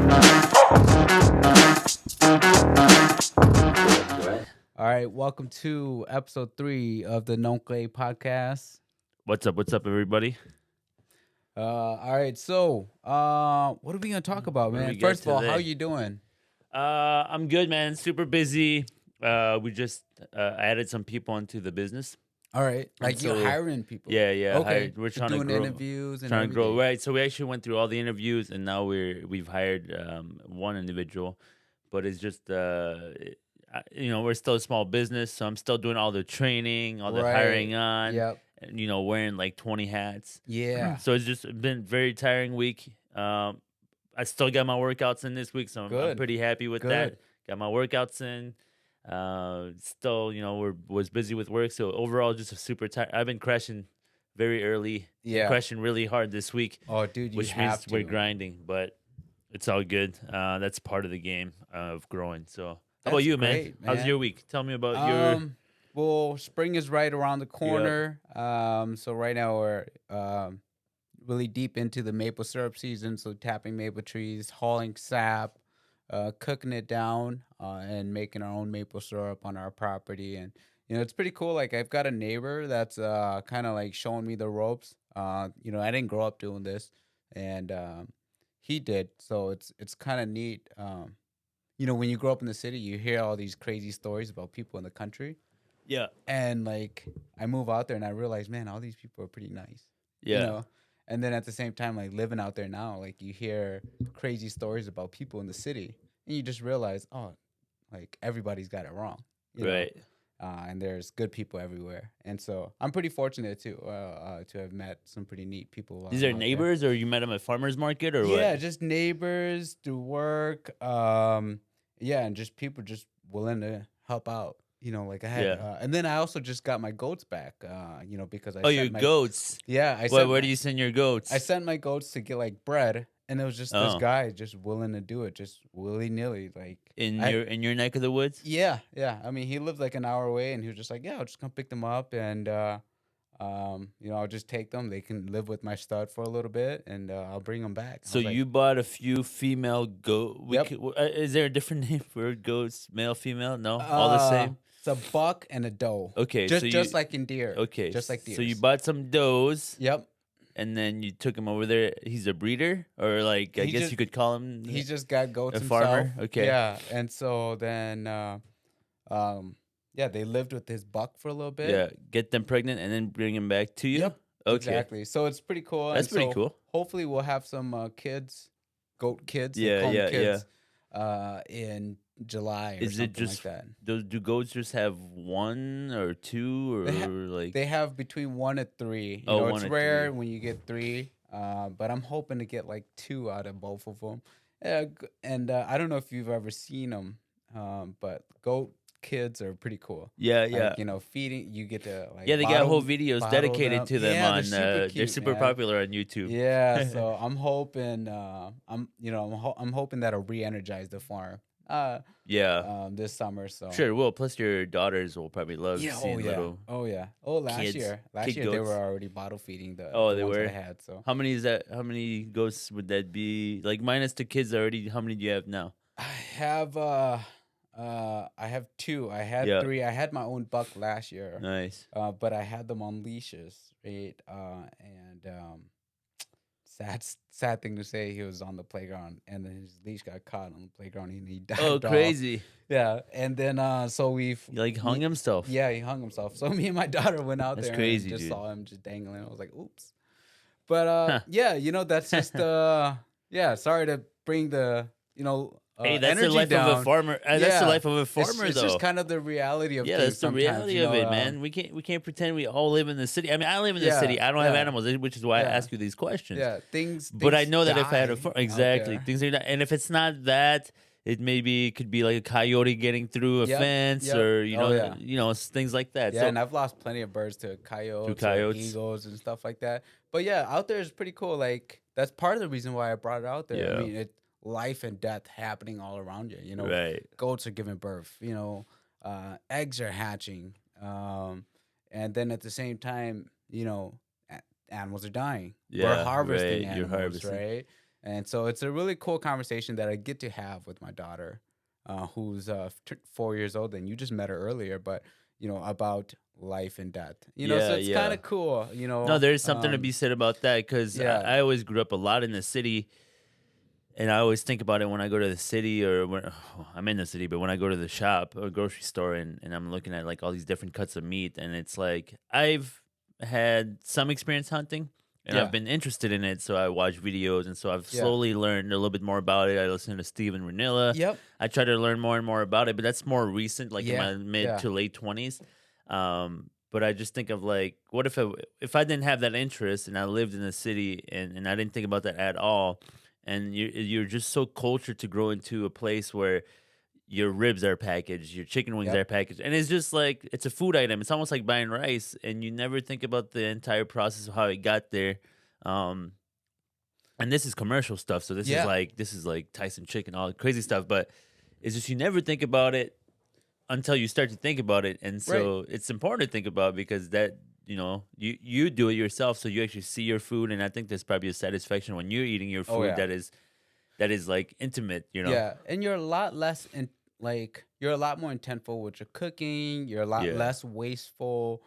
All right, welcome to episode 3 of the Noncle podcast. What's up? What's up, everybody? All right, so what are we gonna talk about, What do we man? got First of all, how today? you doing? I'm good, man. Super busy. We just added some people into the business. All right, And like you're so- hiring people. Yeah. Okay, We're so trying to doing grow. interviews and Trying to grow, everything. right? So we actually went through all the interviews, and now we've hired one individual, but it's just we're still a small business, so I'm still doing all the training, all the Right. hiring on, Yep. and wearing like 20 hats. Yeah. So it's just been a very tiring week. I still got my workouts in this week, so I'm Good. pretty happy with Good. that. Got my workouts in. Still, was busy with work, so overall, just a super tired. I've been crashing very early. Yeah. Crashing really hard this week, Oh, dude, you which have means to. we're grinding, but it's all good. That's part of the game of growing. So, how about That's you, great, man? How's man. your week? Tell me about your. Well, spring is right around the corner. So right now we're really deep into the maple syrup season. So tapping maple trees, hauling sap, cooking it down, and making our own maple syrup on our property. And it's pretty cool. Like I've got a neighbor that's kind of like showing me the ropes. I didn't grow up doing this, and he did. So it's kind of neat. When you grow up in the city, you hear all these crazy stories about people in the country. Yeah. And like I move out there and I realize, man, all these people are pretty nice. Yeah. And then at the same time, like living out there now, like you hear crazy stories about people in the city, and you just realize, oh, like everybody's got it wrong, Right. and there's good people everywhere. And so I'm pretty fortunate to have met some pretty neat people. These are out there. neighbors, or you met them at farmers market, or Yeah, what? just neighbors through work. And just people just willing to help out. Like I had, Yeah. and then I also just got my goats back. Because I Oh, sent your my goats. yeah, Where do you send your goats? I sent my goats to get like bread, and there was just this Oh. guy just willing to do it, just willy nilly, like in I- your neck of the woods. yeah. I mean, he lived like an hour away, and he was just like, yeah, I'll just come pick them up, and I'll just take them. They can live with my stud for a little bit, and I'll bring them back. I So was like, you bought a few female goat. Yep. Is there a different name for goats? Male, female? No, all the same. It's a buck and a doe. Okay, just so just you, like in deer. okay, just like deer. So you bought some does, Yep. and then you took him over there. He's a breeder, or like I He guess just- you could call him. He's just got goats A himself. farmer? Okay. Yeah, and so then, they lived with his buck for a little bit. yeah, get them pregnant and then bring him back to you. Yep. Okay. Exactly. So it's pretty cool. That's and pretty so cool. Hopefully, we'll have some kids, goat kids. they Yeah, call them yeah, kids, in July or Is something it just like that. do goats just have one or two or like? They have between 1 and 3. You Oh, know, 1 it's and rare 3. when you get 3, but I'm hoping to get like 2 out of both of them. And I don't know if you've ever seen them, but goat kids are pretty cool. Yeah, Like, feeding, you get to like Yeah, they got whole bottle videos them. dedicated to them Yeah, on. they're They're super super cute, man. popular on YouTube. Yeah, so I'm hoping, I'm hoping that'll re-energize the farm. Yeah, This summer. So sure. Well, plus your daughters will probably love Yeah. seeing Oh yeah. little. Oh yeah. Oh, last kids, year kid they goats. were already bottle feeding the. Oh, the they ones were? I had. So How many is that? How many ghosts would that be? Like minus the kids already. How many do you have now? I have 2. I had Yeah. 3. I had my own buck last year. Nice. But I had them on leashes, right? And sad thing to say, he was on the playground, and then his leash got caught on the playground, and he died. Oh, off. crazy! Yeah, and then so we've He like hung himself. Yeah, he hung himself. So me and my daughter went out That's there crazy, and just dude. saw him just dangling. I was like, oops. But Huh. yeah, that's just sorry to bring the Hey, that's the energy life down. of a farmer. That's the Yeah. life of a It's farmer, it's though. just kind of the reality of Yeah, things that's the sometimes, reality of it, man. We can't pretend we all live in the city. I mean, I live in the Yeah, city. I don't have yeah. animals, which is why I Yeah. ask you these questions. Yeah, things. But I things know that if I had a die farm, out exactly there. things are not, and if it's not that, it maybe could be like a coyote getting through a Yep, fence, yep. or Oh, yeah. things like that. Yeah, So and I've lost plenty of birds to coyotes, coyotes. and eagles, and stuff like that. But yeah, out there is pretty cool. Like that's part of the reason why I brought it out there. Yeah. I mean, it's life and death happening all around you. right, Goats are giving birth. Eggs are hatching, and then at the same time, animals are dying. Yeah, We're harvesting right, you're animals, harvesting. right? And so it's a really cool conversation that I get to have with my daughter, who's 4 years old, and you just met her earlier, but about life and death. So Yeah, it's kind yeah. of cool. No, there's something to be said about that because Yeah, I always grew up a lot in the city, and I always think about it when I go to the city or when I'm in the city, but when I go to the shop or grocery store and I'm looking at like all these different cuts of meat, and it's like I've had some experience hunting and I've yeah, been interested in it, so I watch videos, and so I've yeah, slowly learned a little bit more about it. I listen to Steven Ranilla. yep, I try to learn more and more about it, but that's more recent, like in yeah, my mid yeah, to late 20s. But I just think of like, what if I didn't have that interest and I lived in the city and I didn't think about that at all, and you're just so cultured to grow into a place where your ribs are packaged, your chicken wings yep, are packaged, and it's just like it's a food item. It's almost like buying rice, and you never think about the entire process of how it got there. Um, and this is commercial stuff, so yeah, this is like Tyson chicken, all the crazy stuff. But it's just you never think about it until you start to think about it, and right, so it's important to think about because that you do it yourself, so you actually see your food, and I think there's probably a satisfaction when you're eating your oh food yeah. that is like intimate, you know. Yeah, and you're a lot less you're a lot more intentful with your cooking. You're a lot Yeah, less wasteful,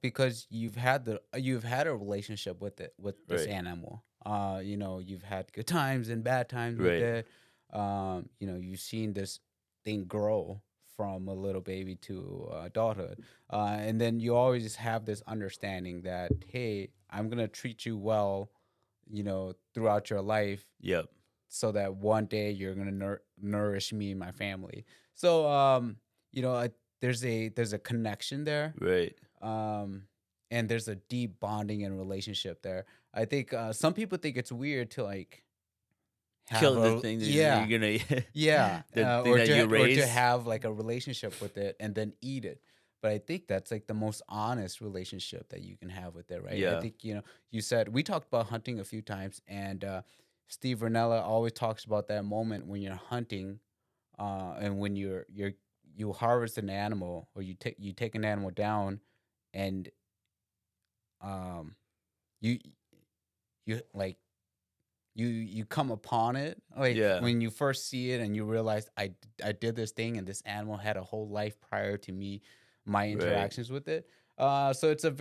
because you've had a relationship with it with this right, animal. You've had good times and bad times with right, it. You've seen this thing grow from a little baby to adulthood, and then you always have this understanding that, hey, I'm gonna treat you well, throughout your life, yep, so that one day you're gonna nourish me and my family. So, there's a connection there, right. um, and there's a deep bonding and relationship there. I think some people think it's weird to like have Kill the a thing that yeah, you're gonna yeah, the thing or that you to raise. have like a relationship with it and then eat it. But I think that's like the most honest relationship that you can have with it, right? I Yeah, think you said we talked about hunting a few times, and Steve Ranella always talks about that moment when you're hunting, and when you harvest an animal or you take an animal down, and um, you you like you come upon it, like yeah, when you first see it and you realize I did this thing and this animal had a whole life prior to me, my right. interactions with it. So it's a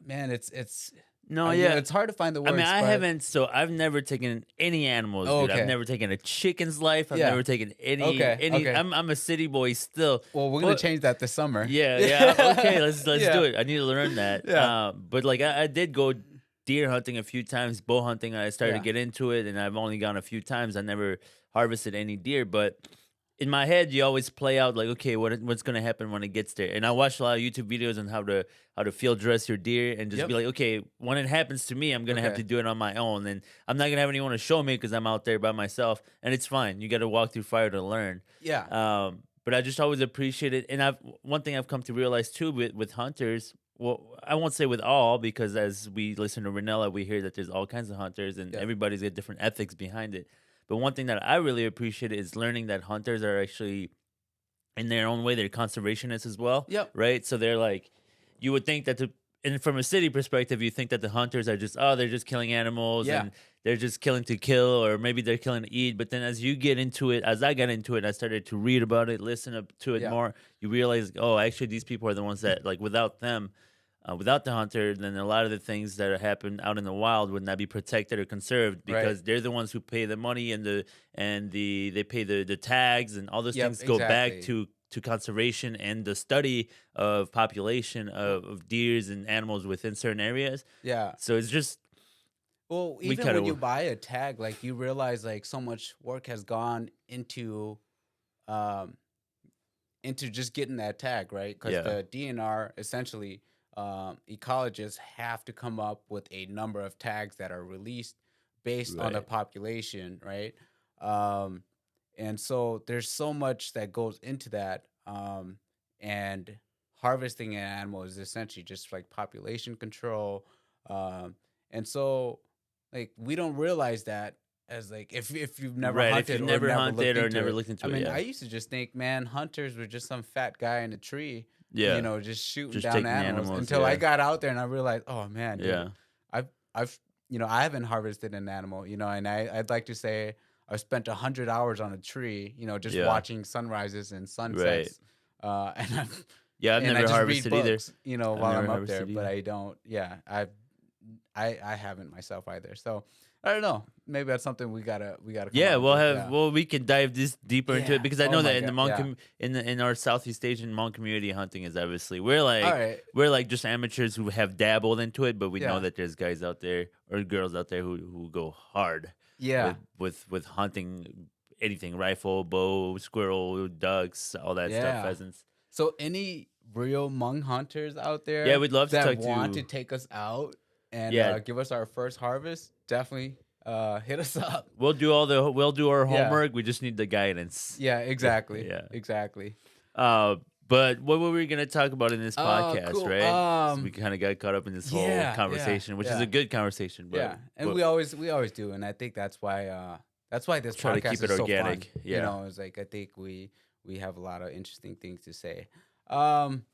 man, it's No, yeah. it's hard to find the I mean, words, I but haven't. So I've never taken any animals, oh, dude. I've okay, never taken a chicken's life. I've yeah, never taken any okay, any. okay. I'm a city boy still, Well, we're gonna but change that this summer. yeah, yeah. Okay, Yeah, let's do yeah, it. I need to learn that. yeah, But like I did go deer hunting a few times, bow hunting. I started to yeah, get into it, and I've only gone a few times. I never harvested any deer, but in my head, you always play out like, okay, what's gonna happen when it gets there? And I watched a lot of YouTube videos on how to field dress your deer, and just yep, be like, okay, when it happens to me, I'm gonna have okay, to do it on my own, and I'm not gonna have anyone to show me because I'm out there by myself, and it's fine. You got to walk through fire to learn. yeah, But I just always appreciate it, and I've one thing I've come to realize too with hunters. Well, I won't say with all because as we listen to Ranella, we hear that there's all kinds of hunters, and yep, everybody's got different ethics behind it. But one thing that I really appreciate is learning that hunters are actually in their own way they're conservationists as well, yep, right? So they're like, you would think that and from a city perspective, you think that the hunters are just, oh, they're just killing animals yeah, and they're just killing to kill, or maybe they're killing to eat. But then as you get into it, as I got into it, I started to read about it, listen to it yeah, more. You realize, oh, actually, these people are the ones that, like, without them, without the hunter, then a lot of the things that happen out in the wild would not be protected or conserved right, because they're the ones who pay the money and they pay the tags, and all those yep, things go back exactly, to conservation and the study of population of deers and animals within certain areas. yeah. So it's just Well, we even kind when you of buy a tag, like you realize like so much work has gone um into just getting that tag, right? Because yeah, the DNR essentially, ecologists have to come up with a number of tags that are released based on the right, population, right? Um, and so there's so much that goes into that, and harvesting an animal is essentially just like population control, um, and so like we don't realize that as like if you've never right. If you've hunted or never never hunted looked or into never it. looked I into it, mean, yeah, I used to just think, man, hunters were just some fat guy in a tree, yeah, just shooting just down taking animals animals, until I yeah, got out there and I realized, oh man, dude, yeah, I've I haven't harvested an animal, and I'd like to say I've spent 100 hours on a tree, just Yeah. watching sunrises and Right. sunsets, and Yeah, I've I never just read harvested either. books, I've while never I'm up there, harvested but either. I don't. Yeah, I haven't myself either. So I don't know. Maybe that's something we gotta come Yeah, out and we'll do. have Yeah. we can dive this deeper into it Yeah. because I Oh know my that in the god. Yeah. in our Southeast Asian Hmong community, hunting is obviously All right. we're like just amateurs who have dabbled into it, but we know Yeah. that there's guys out there or girls out there who go hard Yeah. with hunting anything, rifle, bow, squirrel, ducks, all that stuff, Yeah. pheasants. So any real Hmong hunters out Yeah, there we'd love to that talk want to to. take us out and Yeah, give us our first harvest, definitely hit us up. we'll do our Yeah. homework. We just need the guidance. Yeah. Exactly. Yeah. Exactly. But what were we gonna talk about in this Oh, podcast, cool. right? So we kind of got caught up in this whole Yeah. Yeah. conversation, which is Yeah. a good conversation, Yeah, and but we always do, and I think that's why this try to podcast keep it is so fun. organic. Yeah. It's like I think we have a lot of interesting things to say. Um,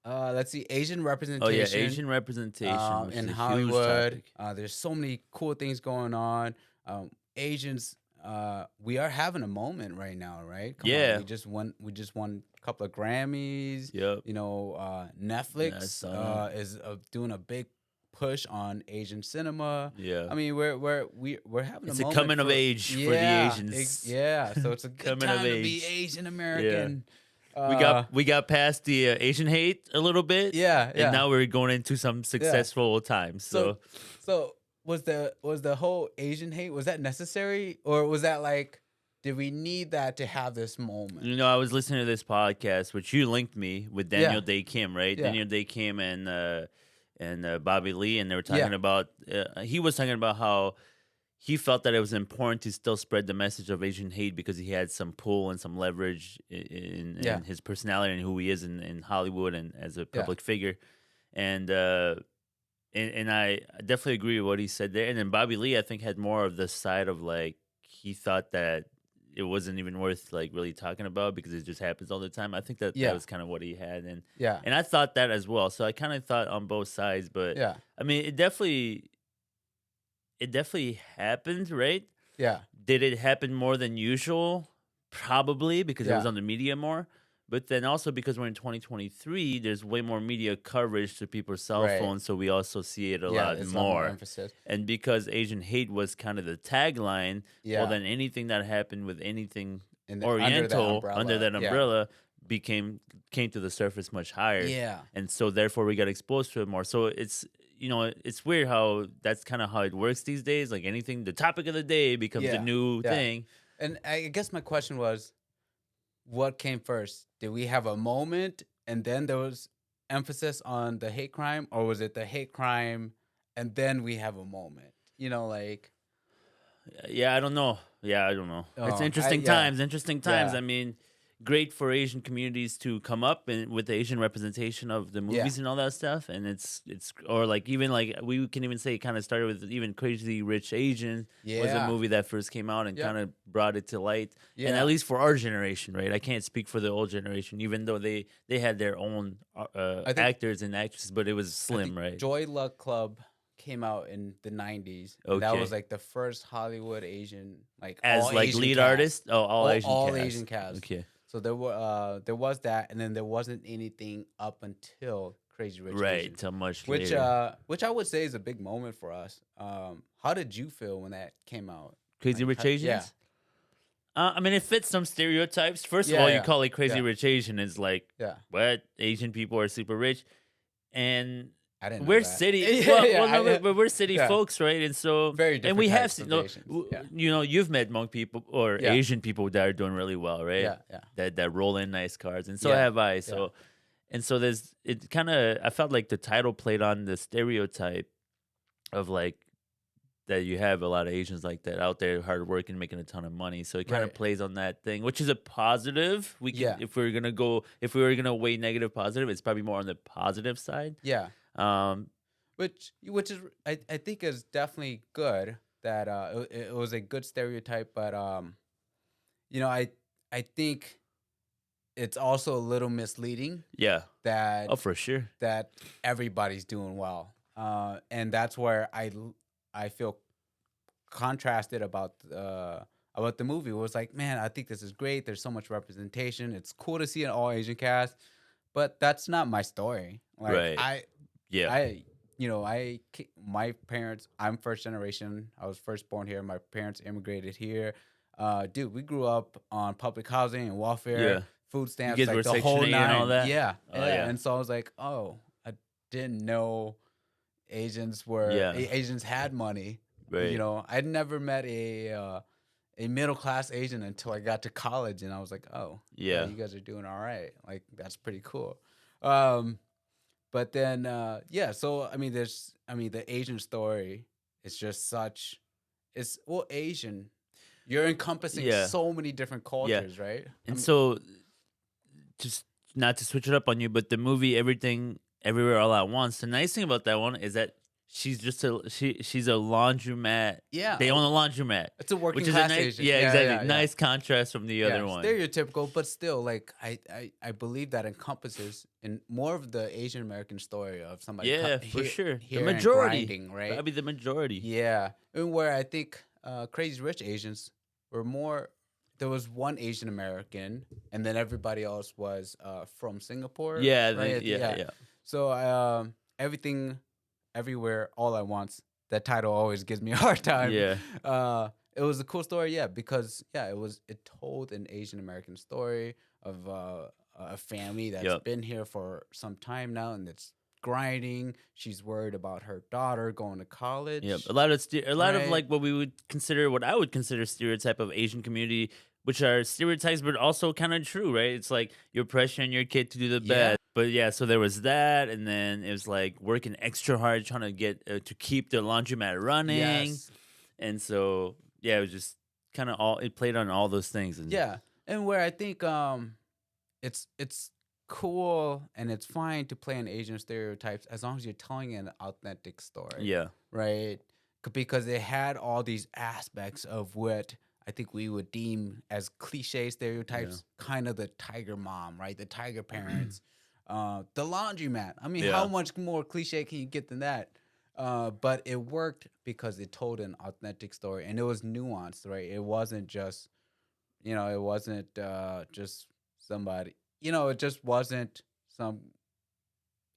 let's see, Asian Oh yeah, representation Asian representation, which in is a huge Hollywood. topic. There's so many cool things going on. Asians, we are having a moment right now, right? Come on, Yeah. we just won a couple of Grammys. Yep. I Netflix saw that. is doing a big push on Asian cinema. Yeah. I mean, we're having It's a a moment coming of for age for the yeah, Asians. yeah. So it's a good Coming of time to be age. Asian Yeah. American. We got past the Asian hate a little bit, Yeah, and yeah, now we're going into some yeah. successful times. So So so was the whole Asian hate, was that necessary, or was that like, did we need that to have this moment? I was listening to this podcast, which you linked me with Yeah, Daniel Day Kim, right? yeah, Daniel Day Kim and Bobby Lee, and they were talking yeah, about. He was talking about how he felt that it was important to still spread the message of Asian hate because he had some pull and some leverage yeah, in his personality and who he is in Hollywood and as a yeah, public figure, and. And I definitely agree with what he said there. And then Bobby Lee, I think, had more of the side of like he thought that it wasn't even worth like really talking about because it just happens all the time. I think that yeah, was kind of what he had, yeah, and I thought that as well. So I kind of thought on both sides, but yeah, I mean, it definitely happened, right? yeah, Did it happen more than usual? Probably because it was yeah, on the media more. But then also because we're in 2023, there's way more media coverage to people's cell right. phones, so we also see it a Yeah, lot it's a lot more more. emphasis. And because Asian hate was kind of the tagline, well, Yeah, then anything that happened with anything under that Oriental under umbrella. that Yeah, umbrella came to the surface much higher, yeah, and so therefore we got exposed to it more. So it's weird how that's kind of how it works these days. Like anything, the topic of the day becomes the yeah, new yeah. thing. And I guess my question was, what came first? Did we have a moment and then there was emphasis on the hate crime, or was it the hate crime and then we have a moment? Like, Yeah, I don't know. Yeah, I don't know. It's oh, interesting yeah, times. Interesting times. yeah, I mean, great for Asian communities to come up and with the Asian representation of the yeah, movies and all that stuff. And it's or like even like we can even say it kind of started with even Crazy Rich Asian was a yeah, movie that first came out and yeah, kind of brought it to light. And yeah. at least for our generation, right? I can't speak for the old generation, even though they had their own I think actors and actresses, but it was I slim, think right? Joy Luck Club came out in the 90s, and that was Okay. like the first Hollywood Asian, like As all like Asian lead cast. artist, oh, all Asian All cast. Asian cast. Okay. So there was that, and then there wasn't anything up until Crazy Rich Right, Asians, till much which later. which I would say is a big moment for us. How did you feel when that came out? Crazy Rich Yeah, Asians? I mean, it fits some stereotypes. First of yeah, all, you yeah, call it Crazy yeah, Rich Asian is like, yeah. what? Asian people are super rich. And I didn't know we're that. city, Yeah, yeah, no, I, but we're city yeah. folks, right? And so, Very and different we have, types of Asians. Yeah, you've met Hmong people or yeah, Asian people that are doing really well, right? yeah, yeah, That roll in nice cars. And so yeah, have I. yeah, So, and so it kind of, I felt like the title played on the stereotype of like, that you have a lot of Asians like that out there, hard working, making a ton of money. So it kind of right. plays on that thing, which is a positive. We can, Yeah, if we were gonna weigh negative positive, it's probably more on the positive side. yeah. Um, Which is I think is definitely good that it was a good stereotype, but I think it's also a little misleading yeah. that Oh, for sure. that everybody's doing well, and that's where I feel contrasted about the movie. It was like, man, I think this is great. There's so much representation. It's cool to see an all Asian cast, but that's not my story. Like Right. Yeah. I, my parents. I'm first generation. I was first born here. My parents immigrated here. Dude, we grew up on public housing and welfare, Yeah. food You stamps, guys were like the Section whole 8 and all nine. that? Yeah, Oh yeah. yeah. And so I was like, oh, I didn't know Yeah. Asians had money. Right. I'd never met a middle class Asian until I got to college, and I was like, oh, yeah, Yeah. you guys are doing all right. Like that's pretty cool. Um, but then yeah, so the Asian story is just such it's well Asian. You're encompassing Yeah. so many different Yeah. cultures, right? And so, just not to switch it up on you, but the movie Everything Everywhere All at Once, the nice thing about that one is that she's a laundromat. Yeah, They own a laundromat, it's a working which is a class nice, Asian. yeah, Yeah, exactly, yeah, yeah. nice contrast from the Yeah, other one. stereotypical, but still, like I believe that encompasses in more of the Asian American story of somebody Yeah, for sure. The here and majority, grinding, right? probably the majority. Yeah, and where I think Crazy Rich Asians were more. There was one Asian American, and then everybody else was from Singapore, Yeah, right? yeah, yeah, So everything, everywhere, all at once. That title always gives me a hard time. yeah, It was a cool story, yeah, because it told an Asian American story of a family that's yep, been here for some time now, and it's grinding. She's worried about her daughter going to college, yep. A lot of right? like what I would consider stereotype of Asian community, which are stereotypes, but also kind of true, right? It's like you're pressuring your kid to do the Yeah. best. But yeah, so there was that, and then it was like working extra hard trying to get to keep the laundromat running, Yes. and so yeah, it was just kind of all it played on all those things, and Yeah. And where I think it's cool and it's fine to play on Asian stereotypes as long as you're telling an authentic story, yeah, right? Because they had all these aspects of what I think we would deem as cliche stereotypes, kind of the tiger mom, right? The tiger parents, the laundromat. I mean, how yeah, much more cliche can you get than that? But it worked because it told an authentic story and it was nuanced, right? It wasn't just, it wasn't just somebody, it just wasn't some,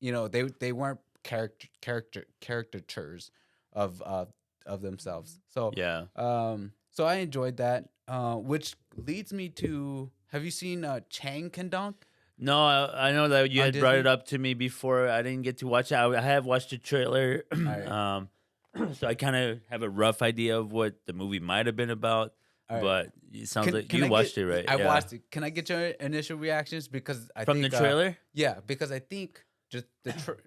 they weren't caricatures of themselves. yeah. So I enjoyed that, which leads me to, have you seen Chang Can Dunk No, I know that you on had brought it Disney? up to me before. I didn't get to watch it. I have watched the trailer, All right, so I kind of have a rough idea of what the movie might have been about. all right. But it sounds like Can you I watched get? it, right? I Yeah. watched it. Can I get your initial reactions? Because I From the think trailer? yeah, because I think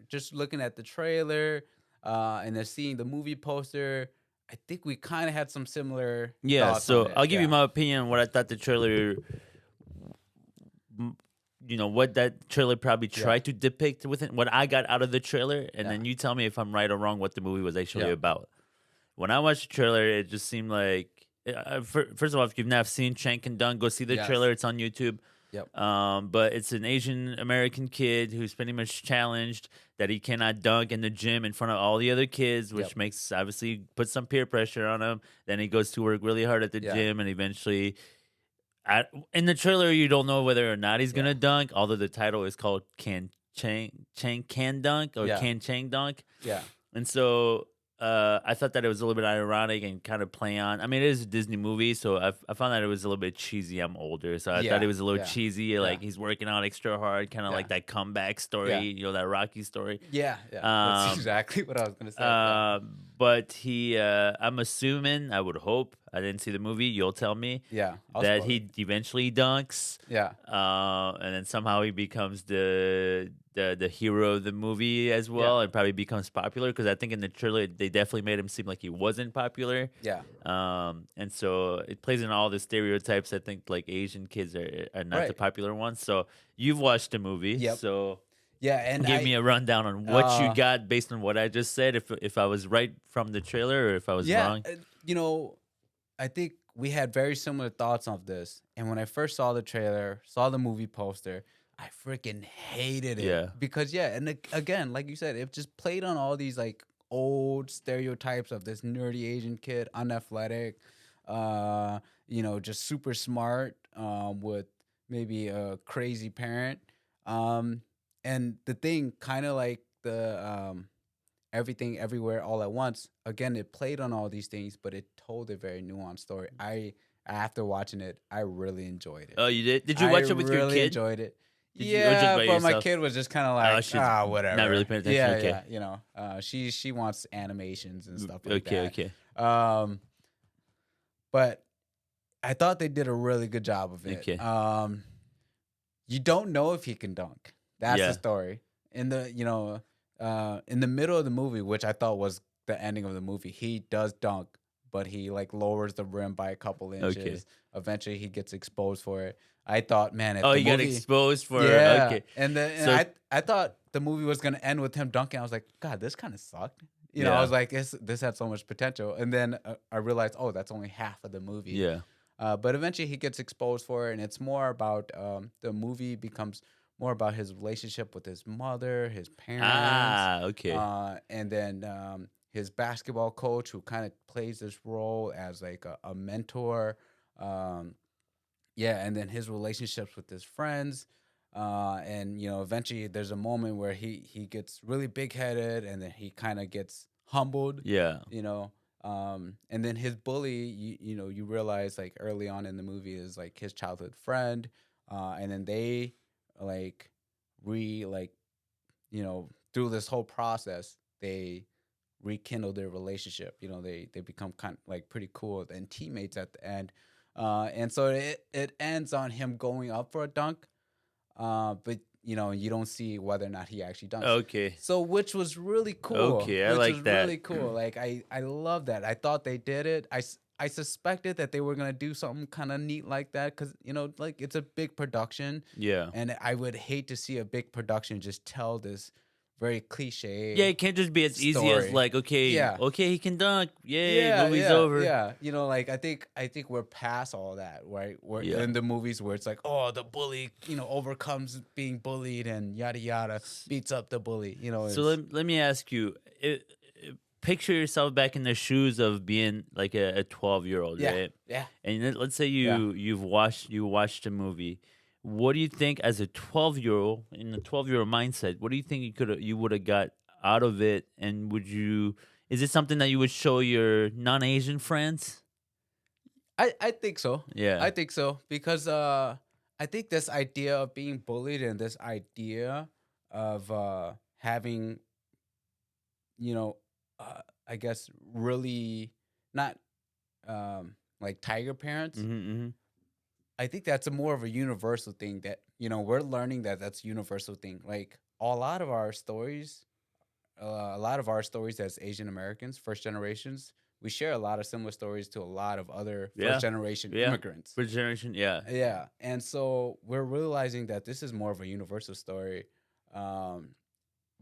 just looking at the trailer, and then seeing the movie poster, I think we kind of had some similar Yeah. thoughts on So it. I'll give you Yeah, my opinion on what I thought the trailer. What that trailer probably yeah, tried to depict with it, what I got out of the trailer, and yeah, then you tell me if I'm right or wrong what the movie was actually yeah, about. When I watched the trailer, it just seemed like, first of all, if you've not seen Shank and Dunn, go see the yes, trailer. It's on YouTube. yep, But it's an Asian American kid who's pretty much challenged that he cannot dunk in the gym in front of all the other kids, which yep, makes obviously puts some peer pressure on him. Then he goes to work really hard at the yeah, gym, and eventually, in the trailer, you don't know whether or not he's yeah, gonna dunk. Although the title is called Chang Can Dunk or yeah, Can Chang Dunk, yeah, and so I thought that it was a little bit ironic and kind of play on. I mean, it is a Disney movie, so I found that it was a little bit cheesy. I'm older, so I thought it yeah, was a little yeah, cheesy. yeah, Like he's working out extra hard, kind of yeah, like that comeback yeah, story, that Rocky story. yeah, yeah. That's Um, exactly what I was gonna say. Yeah, but I'm assuming, I would hope, I didn't see the movie. You'll tell me yeah. I'll that spoil it. he eventually dunks, Yeah, and then somehow he becomes the hero of the movie as well, yeah, and probably becomes popular because I think in the trailer they definitely made him seem like he wasn't popular. yeah, And so it plays in all the stereotypes. I think like Asian kids are not the right. popular ones. So you've watched the movie, Yep. so Yeah, and give me a rundown on what you uh, got based on what I just said. If I was right from the trailer or if I was yeah, wrong. I think we had very similar thoughts of this. And when I first saw the trailer, saw the movie poster, I freaking hated it Yeah. because yeah, and again, like you said, it just played on all these like old stereotypes of this nerdy Asian kid, unathletic, just super smart, with maybe a crazy parent. Um, and the thing, kind of like the everything everywhere all at once. Again, it played on all these things, but it told a very nuanced story. After watching it, I really enjoyed it. Oh, you did? Did you I watch it with your really kid? enjoyed it. Did you, or just Yeah, by but my yourself? kid was just kind of Oh, like, she's not really whatever. paying attention. Yeah, Okay. yeah, she wants animations and stuff like Okay. that. Okay. Um, but I thought they did a really good job of it. Okay. You don't know if he can dunk. That's the Yeah. story. In the middle of the movie, which I thought was the ending of the movie, he does dunk, but he like lowers the rim by a couple Okay. inches. Eventually, he gets exposed for it. I thought, man, if Oh, the you got movie, exposed for yeah, okay. and So I thought the movie was gonna end with him dunking. I was like, God, this kind of sucked. I yeah, was like, this had so much potential, and then I realized, oh, that's only half of the movie. yeah. But eventually he gets exposed for it, and it's more about the movie becomes more about his relationship with his mother, his parents, Okay. and then his basketball coach, who kind of plays this role as like a mentor. Um, yeah, and then his relationships with his friends. And eventually there's a moment where he gets really big headed, and then he kind of gets humbled, Yeah. and then his bully, you realize like early on in the movie is like his childhood friend, and then they like re like through this whole process they rekindle their relationship. They become kind of like pretty cool and teammates at the end, and so it ends on him going up for a dunk, but you don't see whether or not he actually dunks. Okay. So which was really cool. Okay. I Which was like that. really cool. Like I love that. I thought they did it. I suspected that they were gonna do something kind of neat like that because like it's a big production, Yeah. and I would hate to see a big production just tell this very Yeah, cliche it can't just be as easy as story. like, okay, Yeah. okay, he can dunk. Yay, Yeah, movie's yeah, over. yeah. Like I think we're past all that, right? We're Yeah. in the movies where it's like, oh, the bully, overcomes being bullied and yada yada, beats up the bully. So It's let me ask you, picture yourself back in the shoes of being like a 12-year-old, yeah, right? yeah, And let's say yeah. you watched a movie. What do you think as a 12-year-old in the 12-year-old mindset? What do you think you would have got out of it? And is it something that you would show your non-Asian friends? I think so. Yeah. I think so because I think this idea of being bullied and this idea of having you know I guess really not like tiger parents. Mm-hmm. I think that's a more of a universal thing that we're learning that that's a universal thing. Like a lot of our stories as Asian Americans, first generations, we share a lot of similar stories to a lot of other first Yeah. generation Yeah. immigrants. First generation. Yeah. Yeah, and so we're realizing that this is more of a universal story, um,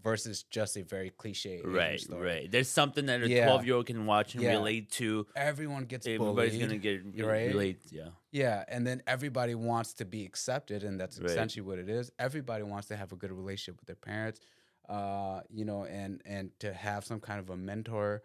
versus just a very cliche Asian Right. story. Right. There's something that a Yeah, 12-year-old can watch and yeah. relate to. Everyone gets Everybody's gonna bullied, get right? relate. Yeah. Yeah, and then everybody wants to be accepted, and that's Right. essentially what it is. Everybody wants to have a good relationship with their parents, and to have some kind of a mentor.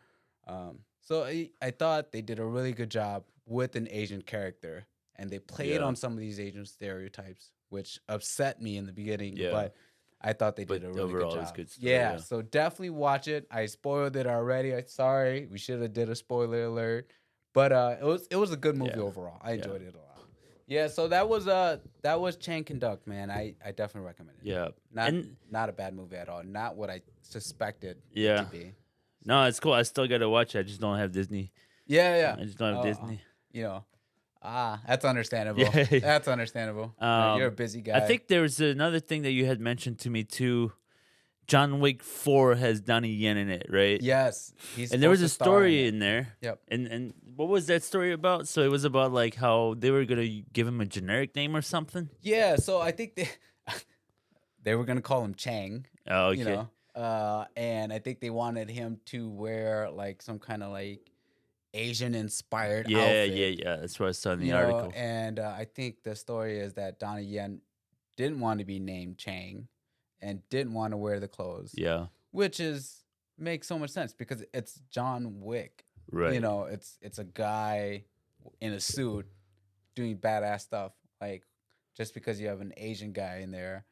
So I thought they did a really good job with an Asian character, and they played Yeah. on some of these Asian stereotypes, which upset me in the beginning, Yeah. but I thought they But did a really good overall, it was job. good story. Yeah, Yeah. so definitely watch it. I spoiled it already. Sorry, we should have did a spoiler alert, but it was a good movie Yeah. overall. I Yeah. enjoyed it a lot. Yeah, so that was Chang Conduct, man. I definitely recommend it. Yeah. Not And not a bad movie at all. Not what I suspected it yeah. to be. No, it's cool. I still gotta watch it. I just don't have Disney. Yeah, yeah. I just don't have Disney. You know, that's understandable. Yeah. That's understandable. You're a busy guy. I think there was another thing that you had mentioned to me too. John Wick 4 has Donnie Yen in it, right? Yes, he's And there was a supposed to star in story it. in there. Yep. And what was that story about? So it was about like how they were gonna give him a generic name or something. Yeah, so I think they were gonna call him Chang. Oh, okay. You know, and I think they wanted him to wear like some kind of like Asian inspired Yeah, outfit. yeah. That's what I saw in the article. And I think the story is that Donnie Yen didn't want to be named Chang and didn't want to wear the clothes, Yeah. which is makes so much sense because it's John Wick. You Right. know, it's a guy in a suit doing badass stuff. Like just because you have an Asian guy in there,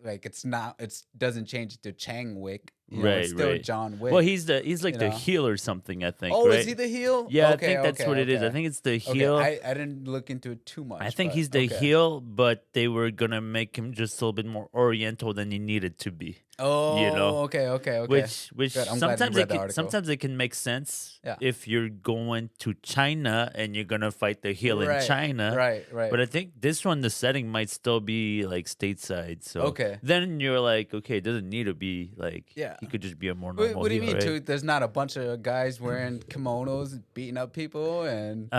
like it's not, it's doesn't change it to Chang Wick. You know, it's Right, still right. John Well, Wick. he's like You the know. heel or something, I think, Oh, is he right? the heel? Yeah, I Okay, think that's okay, what it is. I okay, think it's the okay. heel. I didn't look into it too I much, think but he's the okay. heel, but they were gonna make him just a little bit more oriental than he needed to be. You know? Oh, okay, okay, okay. Which Good. I'm glad you read the article. sometimes it can make sense Yeah. if you're going to China and you're gonna fight the heel in Right, China. right, right. But I think this one, the setting might still be like stateside. So Okay. then you're like, okay, it doesn't need to be like Yeah. he could just be a more What, normal what do you heel, mean, right? too? There's not a bunch of guys wearing kimonos beating up people and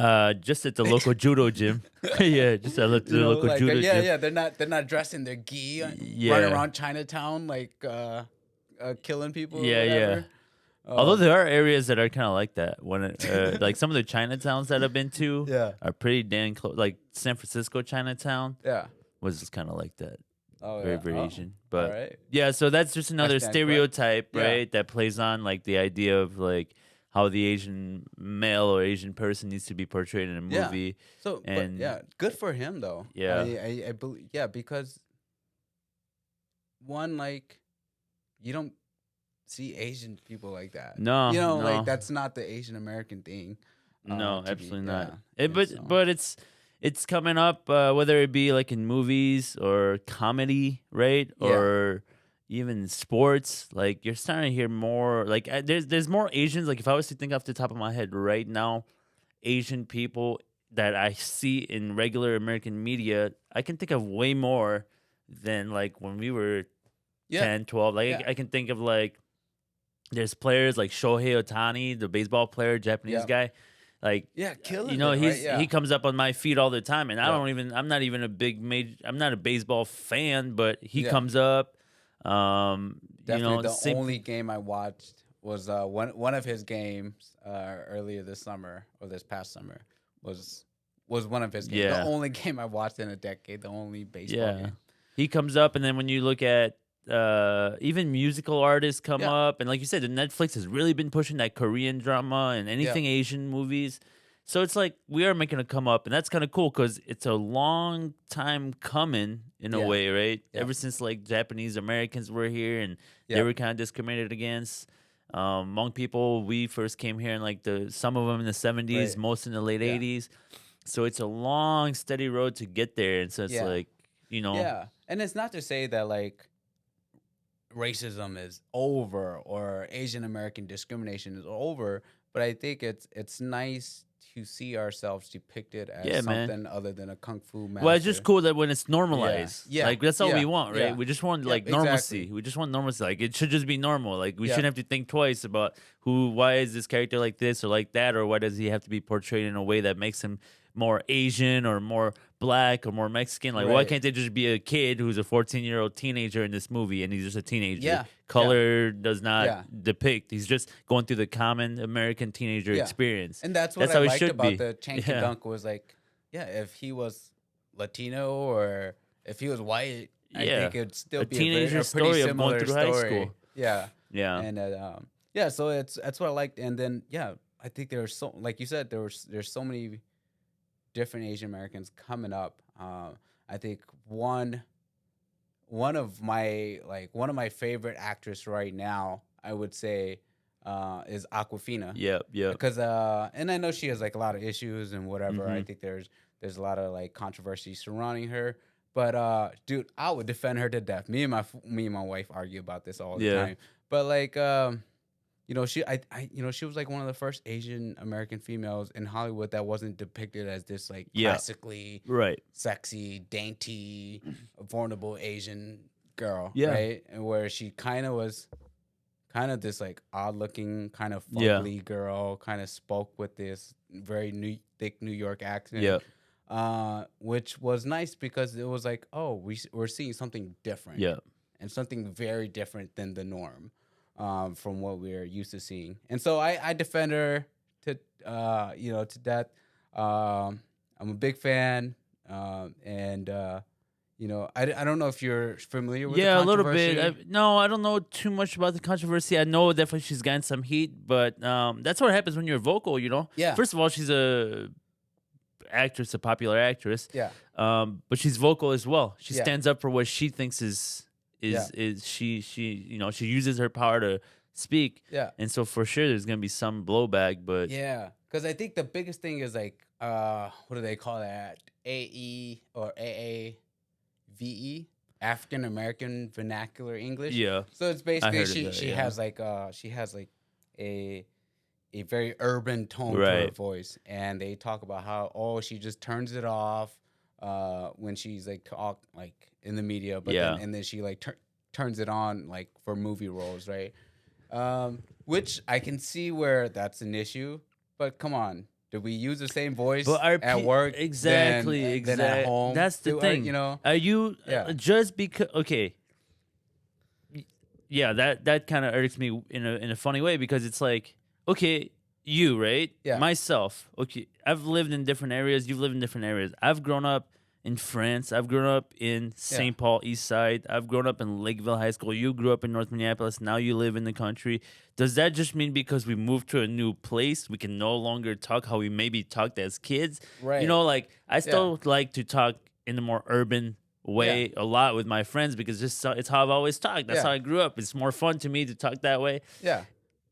Just at the local judo gym. Yeah, just at the you know, local like judo yeah, gym. yeah. They're not dressed in their gi, running Yeah, around Chinatown like killing people or yeah, yeah. whatever. Although Um, there are areas that are kind of like that. When like some of the Chinatowns that I've been to yeah, are pretty dang close. Like San Francisco Chinatown yeah. was just kind of like that, Oh very yeah. very Oh, Asian. all But right. yeah, so that's just I another stand correct. stereotype, Yeah, right? That plays on like the idea of like how the Asian male or Asian person needs to be portrayed in a yeah. movie, So, but and yeah, good for him though. yeah, I believe, yeah, because one, like, you don't see Asian people like that. no, You know, like no. that's not the Asian American thing. No, To be, absolutely not. yeah. And But so, it's coming up, whether it be like in movies or comedy, right, yeah, or even sports. Like you're starting to hear more. Like there's more Asians. Like if I was to think off the top of my head right now, Asian people that I see in regular American media, I can think of way more than like when we were yeah, 10, 12. Like yeah, I can think of like there's players like Shohei Otani, the baseball player, Japanese yeah, guy. Like, yeah, you killing know, it, right? he Yeah, comes up on my feed all the time, and yeah, I'm not even a big major. I'm not a baseball fan, but he yeah. comes up. You Definitely, know, the same. only game I watched was one of his games earlier this summer or this past summer was was one of his games. The Yeah, only game I watched in a decade. The only baseball yeah. game. He comes up, and then when you look at even musical artists come Yeah, up, and like you said, the Netflix has really been pushing that Korean drama and yeah, anything Asian movies. So it's like we are making a come up, and that's kind of cool because it's a long time coming in a yeah, way, right? yeah, Ever since like Japanese Americans were here and they yeah. were kind of discriminated against. Hmong people, we first came here in like some of them in the 70s, Right. most in the late Yeah, 80s. So it's a long, steady road to get there. And so it's yeah, like, you know, yeah. And it's not to say that like racism is over or Asian American discrimination is over, but I think it's nice to see ourselves depicted as yeah, man. something other than a kung fu Well, it's just master. cool that when it's Yeah, normalized, yeah, like that's all we yeah, want, right? yeah. We just want Yep, like normalcy. exactly. We just want normalcy. Like it should just be normal. Like we Yep, shouldn't have to think twice about why is this character like this or like that, or why does he have to be portrayed in a way that makes him more Asian or more black or more Mexican? Like why right. can't they just be a kid who's a 14-year-old teenager in this movie and he's just a teenager? Yeah, yeah, Color does not yeah, depict. He's just going through the common American teenager yeah. experience. And that's what That's I how it liked should about be. the Chanky Yeah. Dunk was like, yeah, if he was Latino or if he was white, I Yeah. think it'd still A be teenager a pretty story of going similar through high story. school. Yeah. Yeah. And yeah, so it's that's what I liked. And then yeah, I think there's so like you said there's so many different Asian Americans coming up. I think one of my favorite actors right now, I would say, is Aquafina Yep. Yep. because and I know she has like a lot of issues and whatever. I Mhm. think there's a lot of like controversy surrounding her. But dude, I would defend her to death. Me and my wife argue about this all the Yeah. time. But like you know, she was like one of the first Asian American females in Hollywood that wasn't depicted as this like Yeah. classically Right. sexy, dainty, vulnerable Asian girl, Yeah. right? And where she kind of was kind of this like odd looking, kind of Yeah. fugly girl, kind of spoke with this very thick New York accent. Yep. Which was nice because it was like, oh, we're seeing something different Yep. and something very different than the norm, from what we're used to seeing. And so I defend her to to death. I'm a big fan, and I don't know if you're familiar with the Yeah, a little bit. controversy. No, I don't know too much about the controversy. I know definitely she's gotten some heat, but that's what happens when you're vocal. Yeah, First of all, she's a actress, a popular actress, yeah, but she's vocal as well. She yeah, stands up for what she thinks is yeah, she uses her power to speak, yeah, and so for sure there's gonna be some blowback. But yeah. Because I think the biggest thing is like, what do they call that? AE or AAVE, African American Vernacular English. yeah, So it's I basically heard of she that. she Yeah, has like a a very urban tone to her right. voice, and they talk about how she just turns it off when she's like talk like in the media, but then Yeah, and then she like turns it on like for movie roles, right? Which I can see where that's an issue, but come on, do we use the same voice but are at work exactly than at exact? home? That's the thing. Are you Yeah, just because? Okay, yeah, that kind of irks me in a funny way because it's like, okay, you right, yeah, myself, okay, I've lived in different areas, you've lived in different areas. I've grown up in France, I've grown up in yeah, St. Paul East Side, I've grown up in Lakeville High School. You grew up in North Minneapolis, now you live in the country. Does that just mean because we moved to a new place we can no longer talk how we maybe talked as kids? right, Like I yeah, still like to talk in a more urban yeah, way a lot with my friends because it's how I've always talked. That's yeah, how I grew up. It's more fun to me to talk that way. yeah,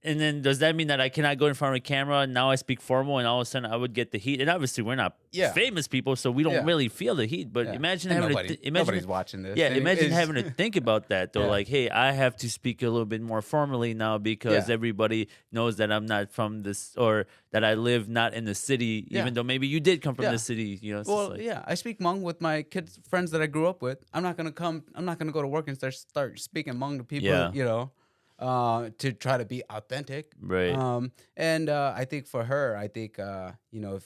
And then does that mean that I cannot go in front of a camera and now I speak formal and all of a sudden I would get the heat? And obviously we're not yeah, famous people, so we don't yeah. really feel the heat. But Yeah, imagine and having to nobody's watching this. yeah, imagine Anyways. having to think about that though. Yeah, Like, hey, I have to speak a little bit more formally now because yeah, everybody knows that I'm not from this or that I live not in the city, yeah, even though maybe you did come from the yeah. city. It's just Well, like yeah, I speak Hmong with my kids, friends that I grew up with. I'm not gonna come. I'm not gonna go to work and start speaking Hmong to people. yeah, To try to be authentic. right, And I think for her, I think if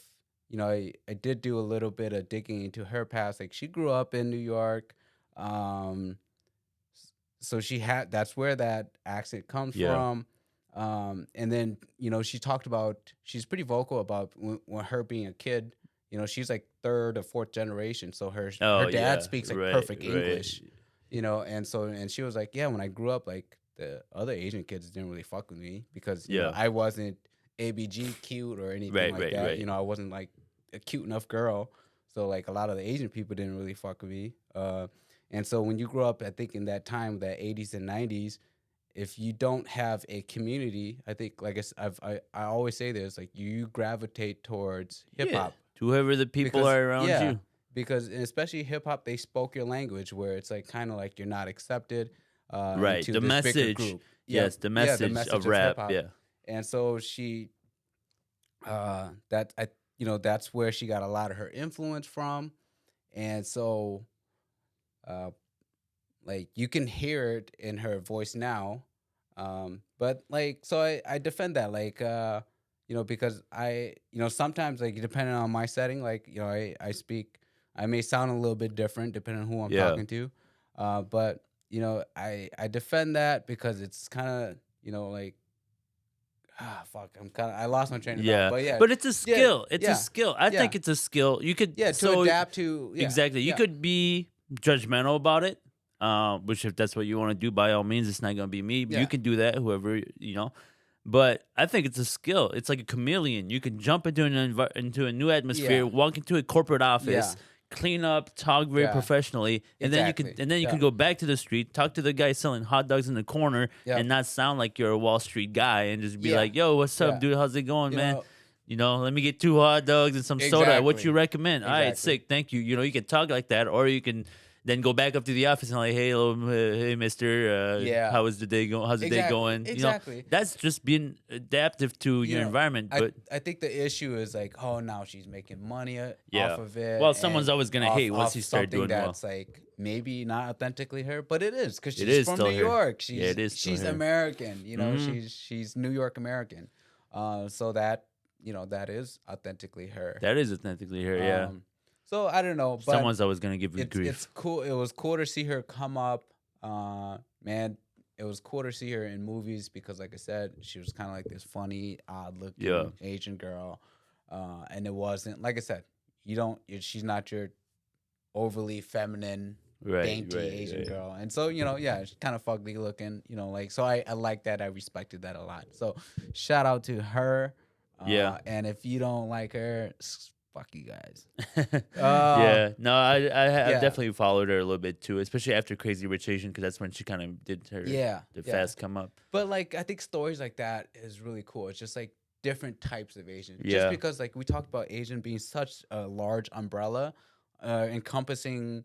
I did do a little bit of digging into her past. Like she grew up in New York. Um, so she had that's where that accent comes yeah. from. And then she talked about she's pretty vocal about when her being a kid. She's like third or fourth generation, so her Oh dad yeah, speaks like right, perfect right. English. And she was like, yeah, when I grew up, like the other Asian kids didn't really fuck with me because Yeah, I wasn't ABG cute or anything right, like right, that. right. I wasn't like a cute enough girl, so like a lot of the Asian people didn't really fuck with me. And so when you grow up, I think in that time, that 80s and 90s, if you don't have a community, I think like I always say this, like you gravitate towards hip Yeah, hop to whoever the people because are around yeah, you. because and especially hip hop, they spoke your language where it's like kind of like you're not accepted Right, into the this bigger message. group. Yep, Yes, the yeah, the message message of of hip rap. hop, Yeah, and so that I that's where she got a lot of her influence from, and so uh like you can hear it in her voice now. But like so I defend that like because I sometimes like depending on my setting, like I speak, I may sound a little bit different depending on who I'm yeah, talking to. But I defend that because it's kind of like fuck, I lost my train of thought. yeah. But yeah, But it's a yeah, skill. It's a yeah, skill. I yeah, think it's a skill. You could yeah, to so adapt to, yeah, exactly. You yeah, could be judgmental about it. Which if that's what you want to do, by all means, it's not gonna be me. You yeah, can do that, whoever But I think it's a skill. It's like a chameleon. You can jump into into a new atmosphere, yeah, walk into a corporate office, yeah, clean up, talk very yeah, professionally, and then exactly, you yeah, can go back to the street, talk to the guy selling hot dogs in the corner, yeah, and not sound like you're a Wall Street guy, and just be yeah, like, "Yo, what's up, yeah. dude? How's it going, You man? know, Let me get 2 hot dogs and some soda. What you exactly. recommend? All right, Exactly. sick. Thank you. You can talk like that, or you can then go back up to the office and like, hey, hello, hey, Mister. Yeah. How is the day going? How's the day Exactly. going? Exactly. That's just being adaptive to You your know, environment. I But I think the issue is like, oh, now she's making money yeah, off of it, well, someone's and always gonna off hate once off you start something doing well. that's like maybe not authentically her, but it is because It she's is from still New her. York. Yeah, it is still She's her. American. Hmm. She's New York American. So that that is authentically her. That is authentically her. Yeah, Um, so I don't know, but someone's always gonna give you it's grief. cool. It was cool to see her come up. Man, it was cool to see her in movies because, like I said, she was kind of like this funny, Yeah, odd-looking Asian girl, and it wasn't like I said. She's not your overly feminine Right, dainty right, Asian right. girl. And so, yeah, she's kind of fugly looking, like, so I like that. I respected that a lot. So shout out to her. Yeah. And if you don't like her, fuck you guys. Uh, Yeah. No, I've yeah, definitely followed her a little bit too, especially after Crazy Rich Asian, because that's when she kind of did her yeah, the yeah. fast come up. But like, I think stories like that is really cool. It's just like different types of Asian. Just Yeah. because like we talked about Asian being such a large umbrella, encompassing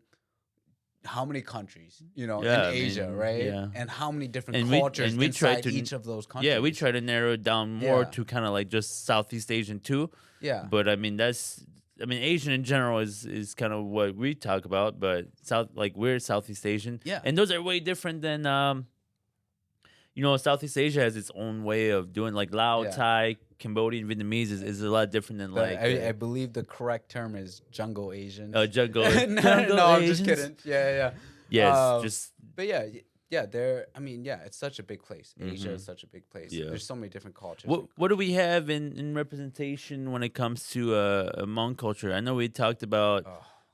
how many countries, in Yeah. I Asia, mean, right? yeah. And how many different And we cultures and we tried inside to each of those yeah, we countries. try to narrow it down more Yeah, to kind of like just Southeast Asian too. yeah, But I mean, Asian in general is kind of what we talk about, but we're Southeast Asian, yeah, and those are way different than Southeast Asia has its own way of doing, like Lao, yeah. Thai, Cambodian, Vietnamese is a lot different than like I believe the correct term is jungle Asians. jungle No, jungle no, I'm just Asians. kidding. Yeah, yeah. Yes, just But yeah, yeah. I mean, yeah, it's such a big place. Asia hmm is such a big place. yeah. There's so many different cultures. What do we have in representation when it comes to Hmong culture? I know we talked about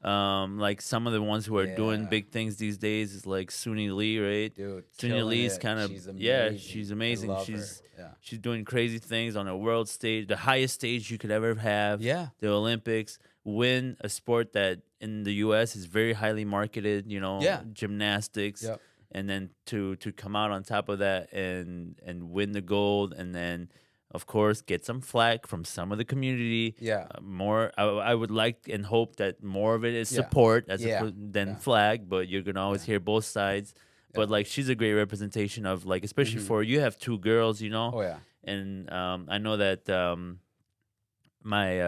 Oh, like some of the ones who are doing yeah, big things these days is like Suni Lee, right? dude, Suni killing Lee's it. kind of She's yeah, amazing. she's I amazing. love her. Yeah, She's doing crazy things on a world stage, the highest stage you could ever have, yeah, the Olympics. Win a sport that in the U.S. is very highly marketed, yeah, gymnastics, yep. and then to come out on top of that and win the gold, and then of course get some flack from some of the community. Yeah, More, I would like and hope that more of it is yeah, support yeah, than yeah, flag, but you're gonna always yeah, hear both sides. yeah. But like she's a great representation of, like, especially Hmm. for you have two girls, Oh yeah, and I know that my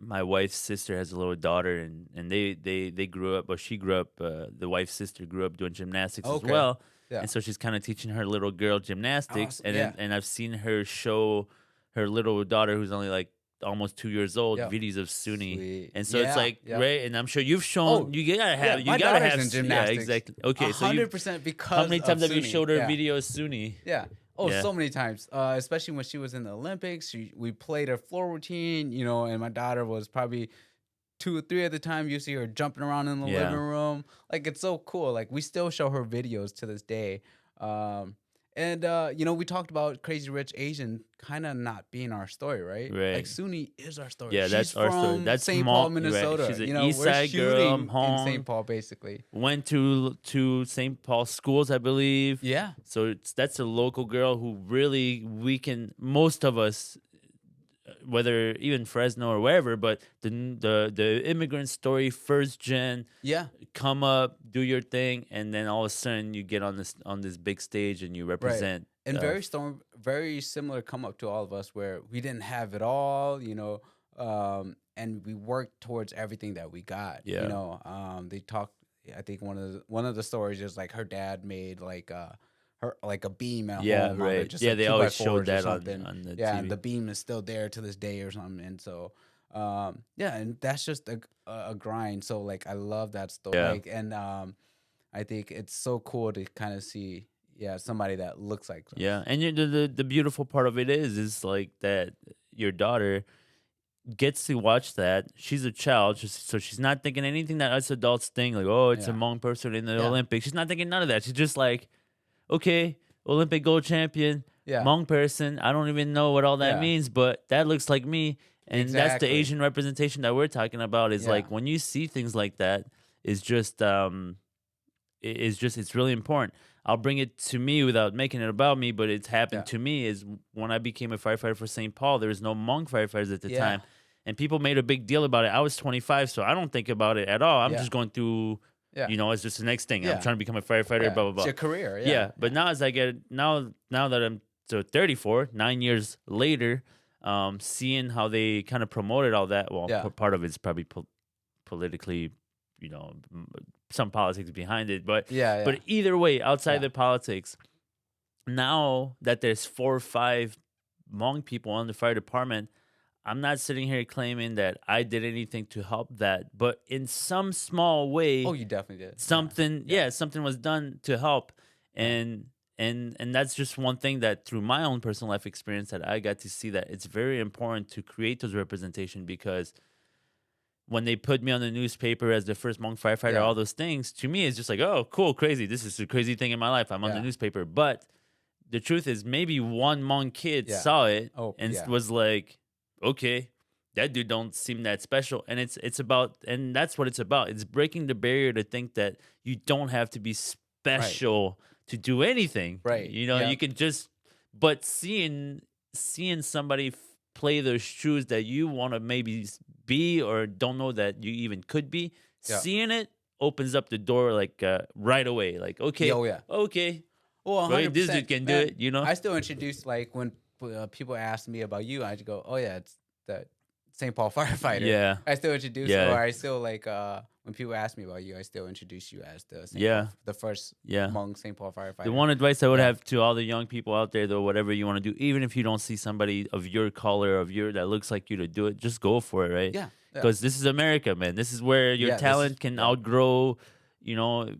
my wife's sister has a little daughter, and they grew up, or she grew up, the wife's sister grew up doing gymnastics as okay, well, yeah. and so she's kind of teaching her little girl gymnastics, Awesome. and Yeah, I've seen her show her little daughter, who's only like almost 2 years old, yeah. videos of Suni. Sweet. And so it's Yeah, like, yeah. right, and I'm sure you've Oh, shown, yeah. My you gotta daughter's have in yeah, gymnastics. exactly. A Okay, so you, 100% how because many of times have you Suni. showed her Yeah. videos Suni? Yeah. Oh, Yeah. so many times. Especially when she was in the Olympics. We played her floor routine, and my daughter was probably 2 or 3 at the time. You see her jumping around in the living Yeah. room. Like, it's so cool. Like, we still show her videos to this day. And we talked about Crazy Rich Asian kind of not being our story, right? Like, Right. Suni is our story. Yeah, She's that's our story. from That's St. Paul, right. Minnesota. She's an East We're Side girl. shooting I'm in home. St. Paul, basically. Went to St. Paul schools, I believe. Yeah. So that's a local girl who really, most of us, whether even Fresno or wherever, but the immigrant story, first gen, Yeah. come up, do your thing, and then all of a sudden you get on this big stage and you Right. represent. And very similar come up to all of us where we didn't have it all, and we worked towards everything that we got. Yeah. They talked. I think one of the stories is like her dad made like her like a beam at Yeah, home. right. Just Yeah, like they 2x4s always showed or that something. on the Yeah, and the TV. beam is still there to this day or something. And so, yeah, and that's just a grind. So like, I love that story. Yeah. Like, and I think it's so cool to kind of see, yeah, somebody that looks like us. Yeah, and the beautiful part of it is like that your daughter gets to watch that. She's a child, so she's not thinking anything that us adults think, like, oh, it's a Yeah. Hmong person in the Yeah. Olympics. She's not thinking none of that. She's just like, okay, Olympic gold champion, Yeah. Hmong person. I don't even know what all that Yeah. means, but that looks like me. And that's the Exactly. Asian representation that we're talking about. Is like Yeah. when you see things like that, is just it's really important. I'll bring it to me without making it about me, but it's happened Yeah. to me. Is when I became a firefighter for St. Paul, there was no Hmong firefighters at the Yeah. time, and people made a big deal about it. I was 25, so I don't think about it at all. I'm Yeah. just going through, Yeah. it's just the next thing. Yeah. I'm trying to become a firefighter. Yeah. Blah blah It's blah. your career. Yeah, Yeah. but now as I get now that I'm 34, 9 years later, seeing how they kind of promoted all that. Well, Yeah. part of it's probably politically, some politics behind it, but Yeah. but either way, outside Yeah. the politics, now that there's 4 or 5 Hmong people on the fire department, I'm not sitting here claiming that I did anything to help that, but in some small way, Oh, you definitely did. something something was done to help, and that's just one thing that through my own personal life experience that I got to see that it's very important to create those representation, because when they put me on the newspaper as the first Hmong firefighter, Yeah. all those things, to me, it's just like, oh, cool, crazy. This is a crazy thing in my life. I'm on the Yeah. newspaper. But the truth is, maybe one Hmong kid Yeah. saw it Oh, and yeah. was like, okay, that dude don't seem that special. And it's about, and that's what it's about. It's breaking the barrier to think that you don't have to be Right. special to do anything. Right. You know, Yeah. you can just, but seeing somebody play those shoes that you want to maybe be or don't know that you even could be, Yeah. seeing it opens up the door like right away. Like, Yeah. okay, Oh, yeah. okay, Well, right, this dude 100%, can do man. it, you know? I still introduce like when people ask me about you, I just go, "Oh yeah, it's the St. Paul firefighter." Yeah, I still introduce, or yeah, I still like when people ask me about you, I still introduce you as the St. Paul, yeah, the first yeah. Hmong St. Paul The firefighter. one advice I would Yeah. have to all the young people out there, though, whatever you want to do, even if you don't see somebody of your color, of your that looks like you to do it, just go for it, right? Yeah. Yeah. Because this is America, man. This is where your Yeah. This is talent can yeah. outgrow, you know,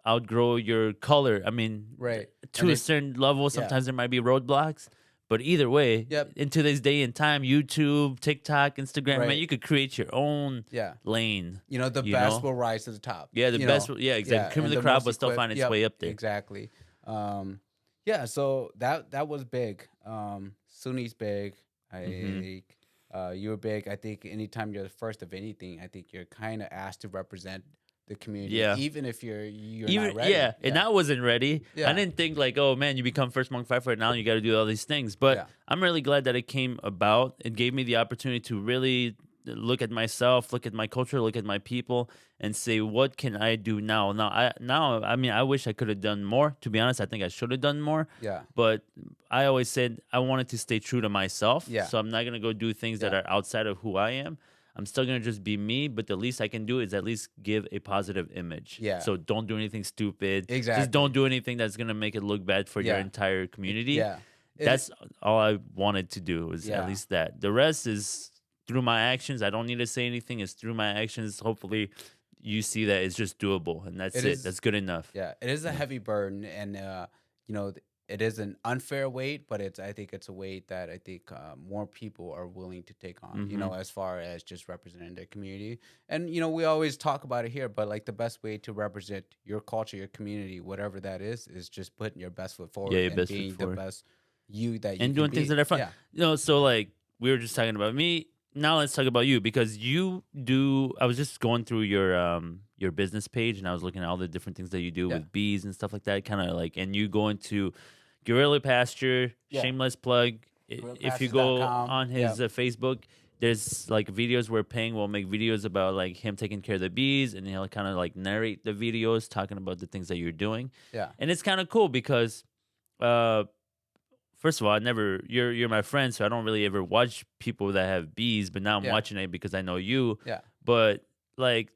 outgrow your color. I mean, Right. And to a it certain level, yeah. sometimes there might be roadblocks, but either way, Yep. in today's day and time, YouTube, TikTok, Instagram, man, Right. you could create your own Yeah. lane. You know, the You best know, will rise to the top. yeah, the You best, know. yeah, exactly. Yeah, Cream of and the the crop most will still equipped. find its Yep. way up there. Exactly. Yeah, so that was big. Sunni's big. Hmm. You're big. I think anytime you're the first of anything, I think you're kind of asked to represent the community, Yeah. even if you're Even not ready. yeah, and I wasn't ready. I Yeah, didn't think like, oh man, you become first monk firefighter now you got to do all these things. But yeah, I'm really glad that it came about. It gave me the opportunity to really look at myself, look at my culture, look at my people, and say what can I do now. I mean, I wish I could have done more. To be honest, I think I should have done more. yeah, But I always said I wanted to stay true to myself, yeah, so I'm not gonna go do things that yeah, are outside of who I am. I'm still gonna just be me, but the least I can do is at least give a positive image. yeah. So don't do anything stupid. Just don't Exactly. do anything that's gonna make it look bad for your Yeah, entire community. yeah. It. That's all I wanted to do was at Yeah. least that. The rest is through my actions. I don't need to say anything. It's through my actions. Hopefully, you see that it's just doable, and that's It it. is. That's good enough. Yeah, it is a Yeah. heavy burden, and it is an unfair weight, but I think it's a weight that I think more people are willing to take on. Hmm. As far as just representing their community, and we always talk about it here, but like the best way to represent your culture, your community, whatever that is just putting your best foot Yeah, forward your and best foot being the forward. best you that you And can doing things be. that are fun. Yeah, So like we were just talking about me. Now let's talk about you because you do. I was just going through your business page and I was looking at all the different things that you do yeah, with bees and stuff like that. Kind of like, and you go into Gorilla Pasture. yeah. Shameless plug. If you go GorillaPastures.com. on Yeah, his Facebook, there's like videos where Peng will make videos about like him taking care of the bees, and he'll kind of like narrate the videos, talking about the things that you're doing, yeah, and it's kind of cool because. Uh, First of all, I never you're my friend, so I don't really ever watch people that have bees, but now I'm yeah, watching it because I know you. yeah, But like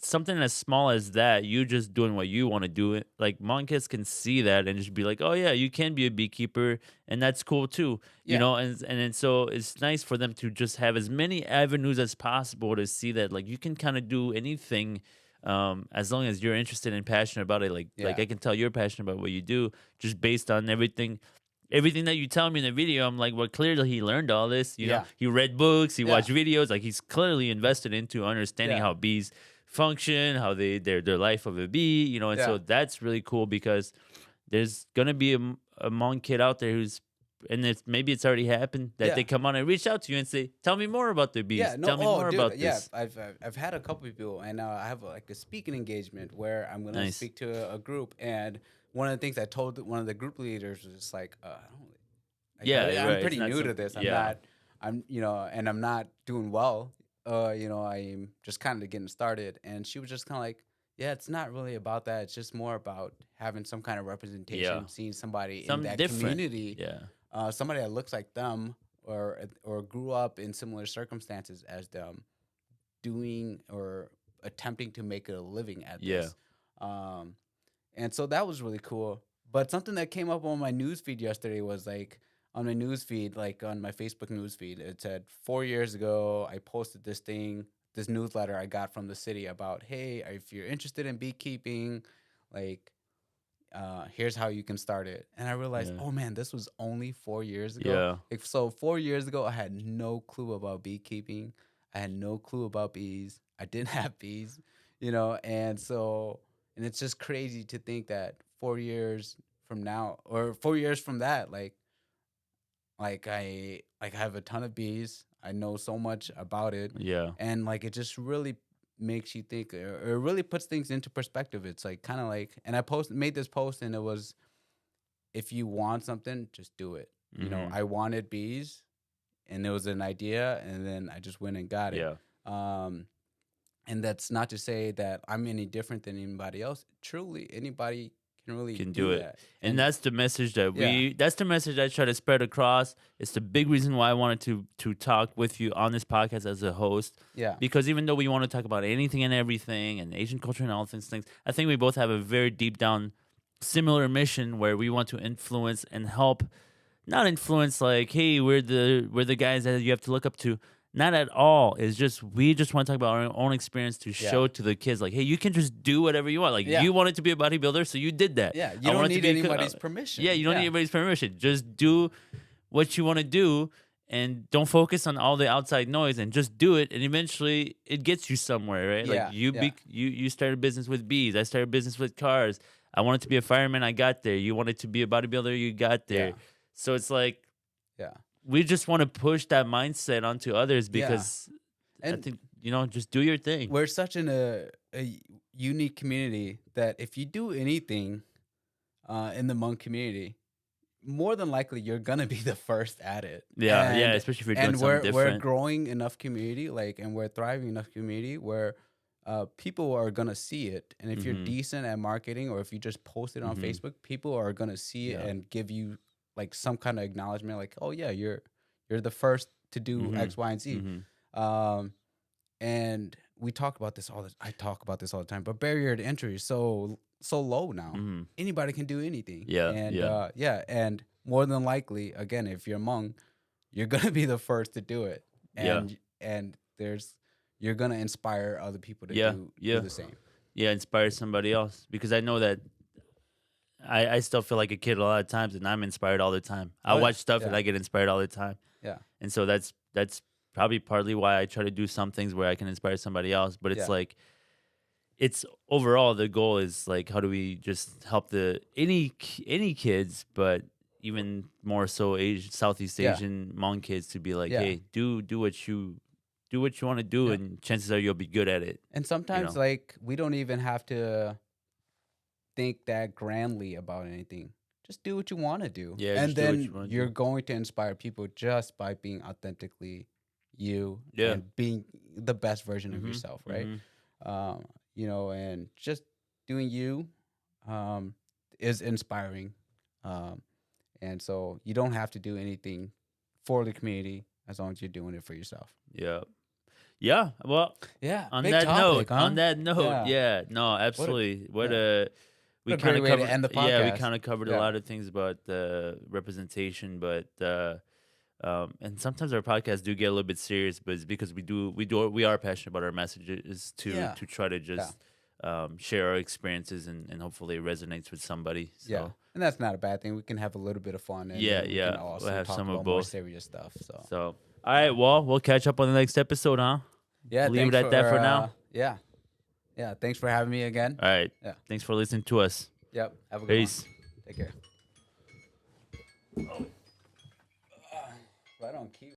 something as small as that, you just doing what you want to do it. Like monkeys can see that and just be like, "Oh yeah, you can be a beekeeper," and that's cool too. yeah, And then so it's nice for them to just have as many avenues as possible to see that like you can kind of do anything as long as you're interested and passionate about it. Like yeah, I can tell you're passionate about what you do just based on everything that you tell me in the video. I'm like, well, clearly he learned all this. yeah, He read books, he yeah, watched videos. Like he's clearly invested into understanding yeah, how bees function, how their life of a bee. And yeah, so that's really cool because there's gonna be a Hmong kid out there who's, and maybe it's already happened that yeah. they come on and reach out to you and say, "Tell me more about the Yeah, bees. no, Tell me oh, more dude, about yeah, this." I've had a couple people, and I have like a speaking engagement where I'm gonna Nice. speak to a group, and one of the things I told one of the group leaders was just like, I don't, Yeah, you're I'm right. It's pretty not new to something. this. I'm Yeah, not, and I'm not doing well. I'm just kind of getting started, and she was just kind of like, yeah, it's not really about that. It's just more about having some kind of yeah. representation, seeing somebody in Something that different. community, Yeah, somebody that looks like them or grew up in similar circumstances as them doing or attempting to make a living at yeah, this. Um, and so that was really cool. But something that came up on my news feed yesterday was like on my news feed, like on my Facebook news feed, it said 4 years ago I posted this newsletter I got from the city about, hey, if you're interested in beekeeping, like here's how you can start it. And I realized, yeah, oh man, this was only 4 years ago. yeah. Like, so 4 years ago, I had no clue about beekeeping. I had no clue about bees. I didn't have bees, you know, and so and it's just crazy to think that 4 years from now or 4 years from that, like I have a ton of bees. I know so much about it, Yeah. and like it just really makes you think, or it really puts things into perspective. It's like kind of like, and I made this post, and it was, if you want something, just do it. You know, Mm-hmm. I wanted bees, and it was an idea, and then I just went and got it. Yeah. Um, and that's not to say that I'm any different than anybody else. Truly, anybody can really Can do do it. that. And And that's the message that yeah, that's the message I try to spread across. It's the big reason why I wanted to talk with you on this podcast as a host. yeah, Because even though we want to talk about anything and everything and Asian culture and all these things, I think we both have a very deep down similar mission where we want to influence and help, not influence like, hey, we're the guys that you have to look up to. Not at all. It's just we just want to talk about our own experience to yeah, show to the kids, like, hey, you can just do whatever you want. Like yeah, you wanted to be a bodybuilder, so you did that. yeah. You I don't wanted to need be anybody's yeah, permission. you don't need Yeah, anybody's permission. Just do what you want to do and don't focus on all the outside noise and just do it, and eventually it gets you somewhere, right? Like yeah, yeah, you started a business with bees. I started a business with cars. I wanted to be a fireman, I got there. You wanted to be a bodybuilder, you got yeah, there. So it's like yeah, we just want to push that mindset onto others yeah. because I And think, just do your thing. we're such in a unique community that if you do anything in the Hmong community, more than likely you're gonna be the first at it. Yeah, yeah, especially if you're doing And something we're different. growing enough community, like, and we're thriving enough community where people are gonna see it. And if you're Mhm. decent at marketing, or if you just post it on Mhm. Facebook, people are gonna see it Yeah. and give you like some kind of acknowledgement, like, oh yeah, you're the first to do Mhm. X, Y, and Z. Mhm. Um, and we talk about this all the I talk about this all the time, but barrier to entry is so low now. Mhm. Anybody can do anything. Yeah, And yeah. yeah, and more than likely, again, if you're Hmong, you're gonna be the first to do it. Yeah. And there's you're gonna inspire other people to Yeah. do Yeah. the same. Yeah, inspire somebody else because I know that I still feel like a kid a lot of times and I'm inspired all the time. I Oh yeah, watch stuff and yeah, I get inspired all the time. yeah, And so that's probably partly why I try to do some things where I can inspire somebody else, but it's yeah, like it's overall the goal is like how do we just help the any kids, but even more so Southeast yeah, Asian Hmong kids to be like, yeah. hey, do what you want to do, Yeah. and chances are you'll be good at it. And You sometimes know? like we don't even have to think that grandly about anything. Just do what you want to do. Yeah, And just do what you then want to you're do. going to inspire people just by being authentically you Yeah. and being the best version of Mhm. yourself, right? Mhm. You know, and just doing you um, is inspiring. Um, and so you don't have to do anything for the community as long as you're doing it for yourself. Yeah. Yeah. Well, Yeah, on big that note, topic, huh? Yeah. yeah, no, What a absolutely. What yeah. a we What a kind great of way to covered. end the Yeah, we podcast. kind of covered a Yeah. lot of things about representation, but and sometimes our podcasts do get a little bit serious, but it's because we are passionate about our messages Yeah. to try to just share our experiences and hopefully it resonates with somebody. Yeah. So And that's not a bad thing. We can have a little bit of fun, and yeah, then we can yeah, we'll also have talk some of about more both. serious stuff. So So all right, well, we'll catch up on the next episode, huh? yeah, Leave it thanks at that for now. yeah. Yeah. Thanks for having me again. All right. Yeah. Thanks for listening to us. Yep. Have a good Peace. one. Take care. Right on cue.